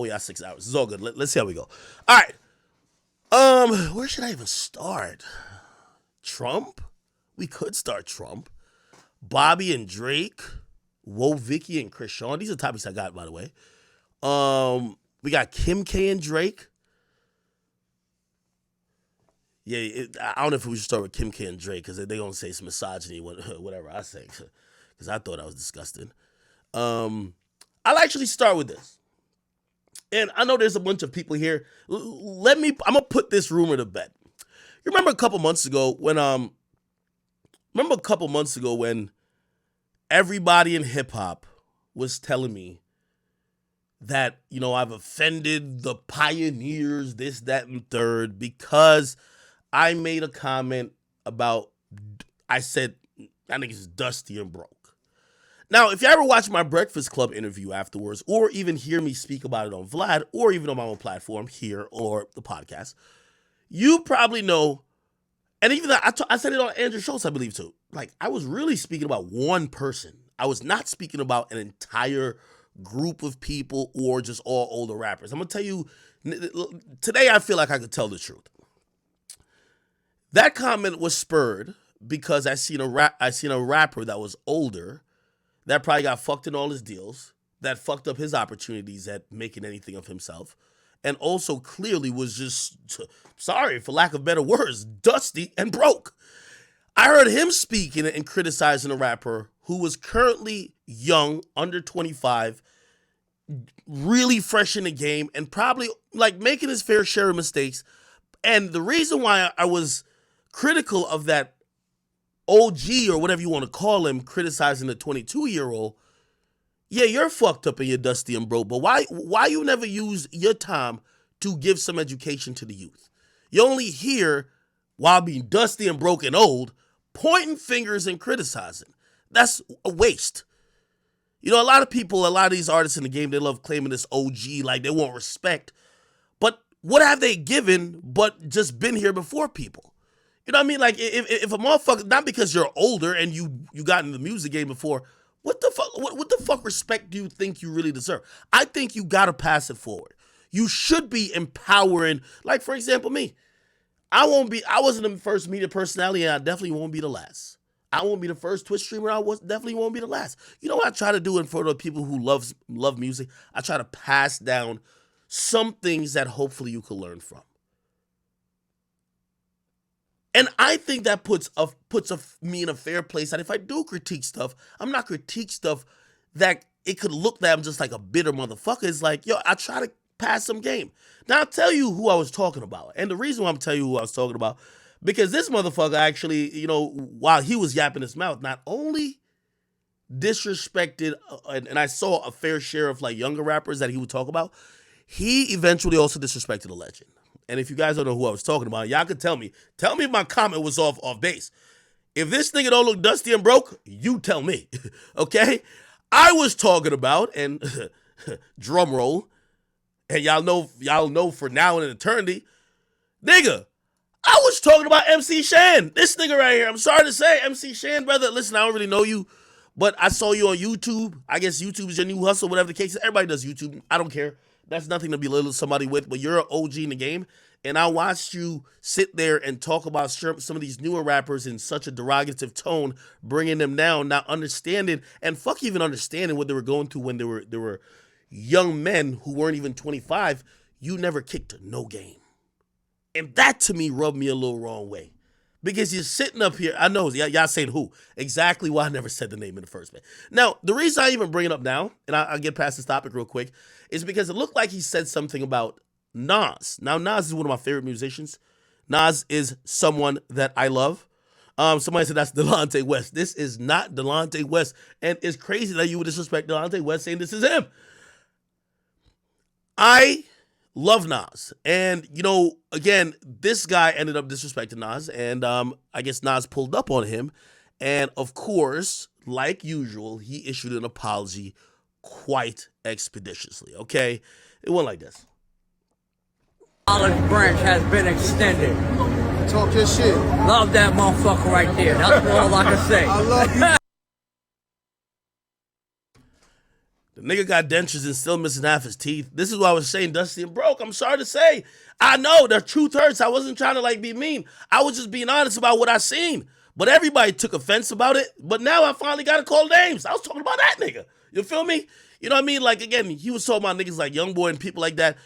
Oh yeah, 6 hours. It's all good. Let's see how we go. All right. Where should I even start? Trump? We could start Trump. Bobby and Drake. Woe Vicky and Chris Sean. These are topics I got, by the way. We got Kim K and Drake. Yeah, I don't know if we should start with Kim K and Drake because they're going to say some misogyny, whatever I say, because I thought I was disgusting. I'll actually start with this. And I know there's a bunch of people here. I'm going to put this rumor to bed. You remember a couple months ago when everybody in hip hop was telling me that, I've offended the pioneers, this, that, and third, because I made a comment about, I said, I think it's dusty and broke. Now, if you ever watch my Breakfast Club interview afterwards, or even hear me speak about it on Vlad, or even on my own platform here, or the podcast, you probably know, and even I said it on Andrew Schultz, I believe, too. Like, I was really speaking about one person. I was not speaking about an entire group of people or just all older rappers. I'm going to tell you, today I feel like I could tell the truth. That comment was spurred because I seen a rapper that was older that probably got fucked in all his deals, that fucked up his opportunities at making anything of himself, and also clearly was just, sorry for lack of better words, dusty and broke. I heard him speaking and criticizing a rapper who was currently young, under 25, really fresh in the game, and probably like making his fair share of mistakes. And the reason why I was critical of that OG or whatever you want to call him criticizing the 22-year-old, yeah, you're fucked up and you're dusty and broke, but why you never use your time to give some education to the youth? You only hear, while being dusty and broke and old, pointing fingers and criticizing. That's a waste. A lot of these artists in the game, they love claiming this OG like they want respect. But what have they given but just been here before people? You know what I mean? Like, if a motherfucker, not because you're older and you got in the music game before, what the fuck respect do you think you really deserve? I think you gotta pass it forward. You should be empowering, like, for example, me. I wasn't the first media personality, and I definitely won't be the last. I won't be the first Twitch streamer, definitely won't be the last. You know what I try to do in front of people who love music? I try to pass down some things that hopefully you could learn from. And I think that puts me in a fair place that if I do critique stuff, I'm not critique stuff that it could look that I'm just like a bitter motherfucker. It's like, yo, I try to pass some game. Now, I'll tell you who I was talking about. And the reason why I'm telling you who I was talking about, because this motherfucker actually, while he was yapping his mouth, not only disrespected, and I saw a fair share of like younger rappers that he would talk about, he eventually also disrespected a legend. And if you guys don't know who I was talking about, y'all could tell me if my comment was off base. If this nigga don't look dusty and broke, you tell me, okay? I was talking about, and drum roll, and y'all know for now and eternity, nigga, I was talking about MC Shan. This nigga right here. I'm sorry to say, MC Shan, brother. Listen, I don't really know you, but I saw you on YouTube. I guess YouTube is your new hustle, whatever the case is. Everybody does YouTube. I don't care. That's nothing to belittle somebody with, but you're an OG in the game. And I watched you sit there and talk about some of these newer rappers in such a derogative tone, bringing them down, not understanding, and fuck even understanding what they were going through when they were young men who weren't even 25. You never kicked no game. And that to me rubbed me a little wrong way. Because you're sitting up here, I know, y'all saying who. Exactly why I never said the name in the first place. Now, the reason I even bring it up now, and I'll get past this topic real quick, is because it looked like he said something about Nas. Now, Nas is one of my favorite musicians. Nas is someone that I love. Somebody said that's Delonte West. This is not Delonte West. And it's crazy that you would disrespect Delonte West saying this is him. I love Nas. And, again, this guy ended up disrespecting Nas. And I guess Nas pulled up on him. And, of course, like usual, he issued an apology quite expeditiously, okay? It went like this. Olive branch has been extended. Talk your shit. Love that motherfucker right there. That's all I can say. I love you. The nigga got dentures and still missing half his teeth. This is what I was saying, Dusty and broke. I'm sorry to say. I know the truth hurts. I wasn't trying to like be mean. I was just being honest about what I seen. But everybody took offense about it. But now I finally got to call names. I was talking about that nigga. You feel me? You know what I mean? Like, again, he was talking about niggas like Youngboy and people like that.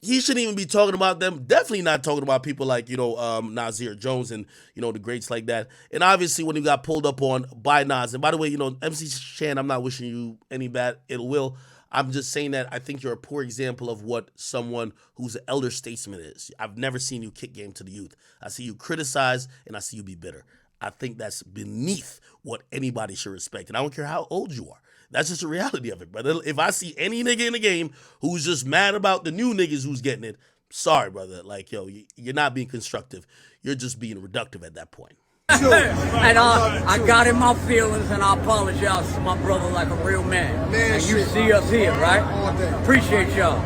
He shouldn't even be talking about them. Definitely not talking about people like, Nasir Jones and, the greats like that. And obviously when he got pulled up on by Nas, and by the way, MC Shan, I'm not wishing you any bad ill will. I'm just saying that I think you're a poor example of what someone who's an elder statesman is. I've never seen you kick game to the youth. I see you criticize and I see you be bitter. I think that's beneath what anybody should respect. And I don't care how old you are. That's just the reality of it, brother. If I see any nigga in the game who's just mad about the new niggas who's getting it, sorry, brother. Like, you're not being constructive. You're just being reductive at that point. And I got in my feelings and I apologize to my brother like a real man. And you see us here, right? Appreciate y'all.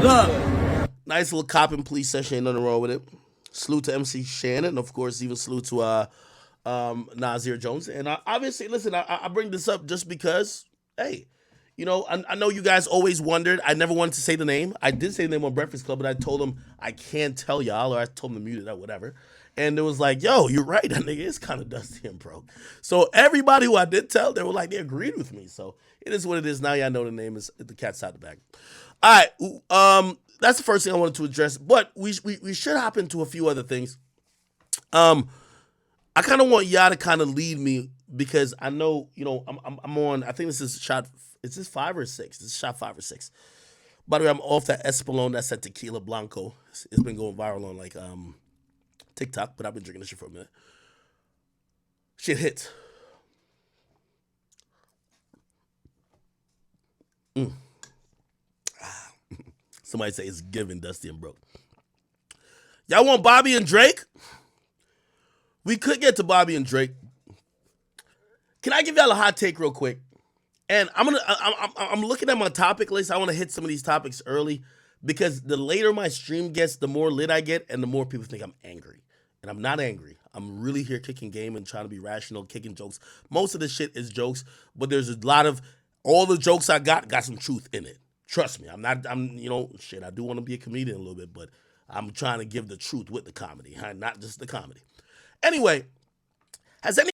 Look. Nice little cop and police session. Ain't nothing wrong with it. Salute to MC Shan, and of course, even salute to Nasir Jones. And obviously, listen, I bring this up just because, hey, I know you guys always wondered. I never wanted to say the name. I did say the name on Breakfast Club, but I told them I can't tell y'all, or I told them to mute it or whatever. And it was like, yo, you're right. That nigga is kind of dusty and broke. So everybody who I did tell, they were like, they agreed with me. So it is what it is. Now y'all know the name is the cat's out the bag. All right. That's the first thing I wanted to address. But we should hop into a few other things. I kind of want y'all to kind of lead me because I know, I'm on, I think this is shot, is this 5 or 6? This is shot 5 or 6. By the way, I'm off that Espolón, that's that Tequila Blanco. It's been going viral on like TikTok, but I've been drinking this shit for a minute. Shit hits. Somebody say it's given, Dusty and broke. Y'all want Bobby and Drake? We could get to Bobby and Drake. Can I give y'all a hot take real quick? And I'm looking at my topic list. I want to hit some of these topics early because the later my stream gets, the more lit I get, and the more people think I'm angry. And I'm not angry. I'm really here kicking game and trying to be rational, kicking jokes. Most of the shit is jokes, but there's a lot of, all the jokes I got some truth in it. Trust me. I do want to be a comedian a little bit, but I'm trying to give the truth with the comedy, not just the comedy. Anyway, has any